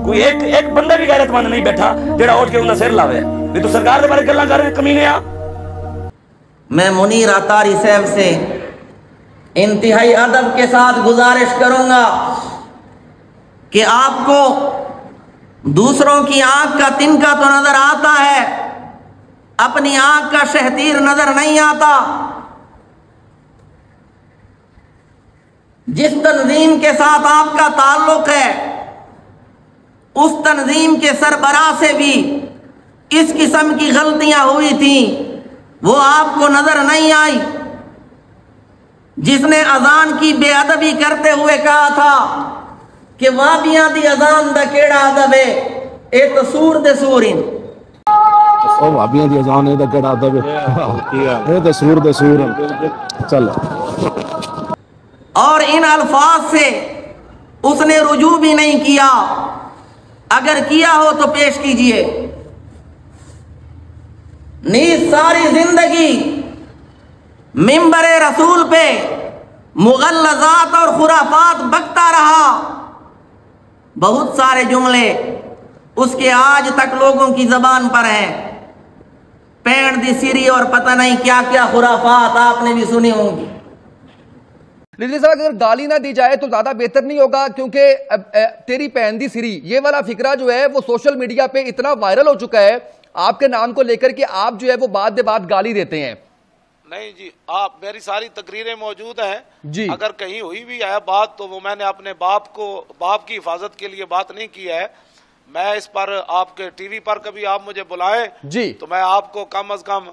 کوئی ایک بندہ بھی غیرت مند نہیں بیٹھا جڑا اٹھ کے انہاں سر لاوے نہیں تو سرکار دے بارے گلاں کر رہے کمینے آ. میں منیر عطاری صاحب سے انتہائی ادب کے ساتھ گزارش کروں گا کہ آپ کو دوسروں کی آنکھ کا تنکا تو نظر آتا ہے، اپنی آنکھ کا شہتیر نظر نہیں آتا. جس تنظیم کے ساتھ آپ کا تعلق ہے اس تنظیم کے سربراہ سے بھی اس قسم کی غلطیاں ہوئی تھیں، وہ آپ کو نظر نہیں آئی. جس نے اذان کی بے ادبی کرتے ہوئے کہا تھا کہ وابیاں دی اذان دا کیڑا ادب ہے، اے تو سور دے سورین. وابیاں دی اذان اے دا کیڑا ادب ہے، اے تو سور دے سورین. چل اور ان الفاظ سے اس نے رجوع بھی نہیں کیا. اگر کیا ہو تو پیش کیجئے. نیز ساری زندگی منبر رسول پہ مغلظات اور خرافات بکتا رہا. بہت سارے جملے اس کے آج تک لوگوں کی زبان پر ہیں. پینڈ دی سیری اور پتہ نہیں کیا کیا خرافات آپ نے بھی سنی ہوں گی. لیکن صاحب اگر گالی نہ دی جائے تو زیادہ بہتر نہیں ہوگا، کیونکہ تیری پہن دی سری یہ والا فکرہ جو ہے وہ سوشل میڈیا پہ اتنا وائرل ہو چکا ہے آپ کے نام کو لے کر کہ آپ جو ہے وہ بات دے بات گالی دیتے ہیں. نہیں جی، آپ میری ساری تقریریں موجود ہیں جی. اگر کہیں ہوئی بھی ہے بات تو وہ میں نے اپنے باپ کی حفاظت کے لیے بات نہیں کی ہے. میں اس پر آپ کے ٹی وی پر کبھی آپ مجھے بلائیں جی تو میں آپ کو کم از کم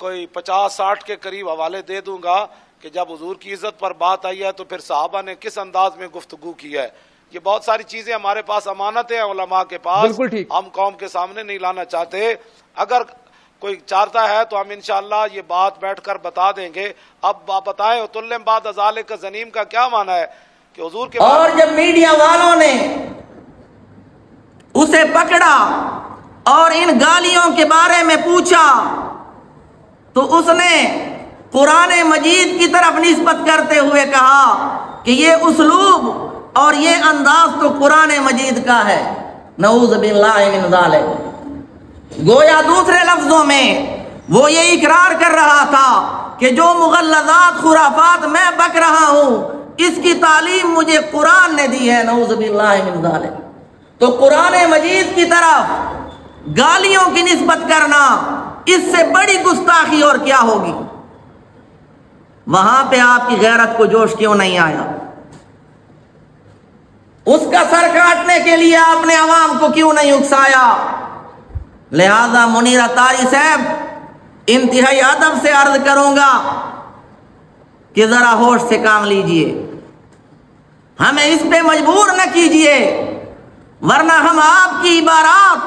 کوئی 50-60 کے قریب حوالے دے دوں گا کہ جب حضور کی عزت پر بات آئی ہے تو پھر صحابہ نے کس انداز میں گفتگو کی ہے. یہ بہت ساری چیزیں ہمارے پاس امانتیں ہیں علماء کے پاس، ہم قوم کے سامنے نہیں لانا چاہتے. اگر کوئی چاہتا ہے تو ہم انشاءاللہ یہ بات بیٹھ کر بتا دیں گے. اب آپ بتائیں اتلم بعد ذالک زنیم کا کیا معنی ہے کہ حضور کے اور جب میڈیا والوں نے اسے پکڑا اور ان گالیوں کے بارے میں پوچھا تو اس نے قرآن مجید کی طرف نسبت کرتے ہوئے کہا کہ یہ اسلوب اور یہ انداز تو قرآن مجید کا ہے. نعوذ باللہ من ذالک. گویا دوسرے لفظوں میں وہ یہ اقرار کر رہا تھا کہ جو مغلظات خرافات میں بک رہا ہوں اس کی تعلیم مجھے قرآن نے دی ہے. نعوذ باللہ من ذالک. تو قرآن مجید کی طرف گالیوں کی نسبت کرنا اس سے بڑی گستاخی اور کیا ہوگی. وہاں پہ آپ کی غیرت کو جوش کیوں نہیں آیا؟ اس کا سر کاٹنے کے لیے آپ نے عوام کو کیوں نہیں اکسایا؟ لہذا منیر عطاری صاحب انتہائی ادب سے عرض کروں گا کہ ذرا ہوش سے کام لیجئے. ہمیں اس پہ مجبور نہ کیجئے ورنہ ہم آپ کی عبارات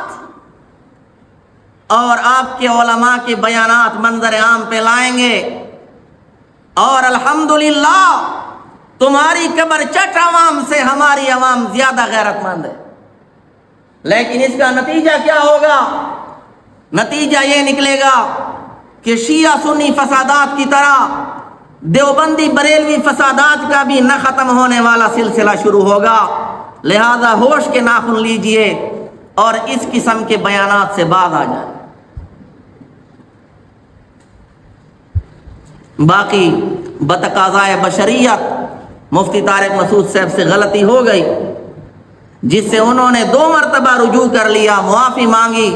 اور آپ کے علماء کے بیانات منظر عام پہ لائیں گے. اور الحمدللہ تمہاری قبر چٹ عوام سے ہماری عوام زیادہ غیرت مند ہے. لیکن اس کا نتیجہ کیا ہوگا؟ نتیجہ یہ نکلے گا کہ شیعہ سنی فسادات کی طرح دیوبندی بریلوی فسادات کا بھی نہ ختم ہونے والا سلسلہ شروع ہوگا. لہذا ہوش کے ناخن لیجئے اور اس قسم کے بیانات سے باز آ جائیں. باقی بتقاضائے بشریت مفتی طارق مسعود صاحب سے غلطی ہو گئی جس سے انہوں نے 2 مرتبہ رجوع کر لیا، معافی مانگی.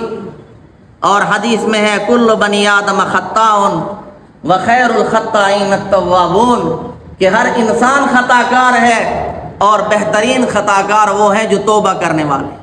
اور حدیث میں ہے کل بنی آدم خطاء وخیر الخطائین التوابون کہ ہر انسان خطا کار ہے اور بہترین خطا کار وہ ہے جو توبہ کرنے والے.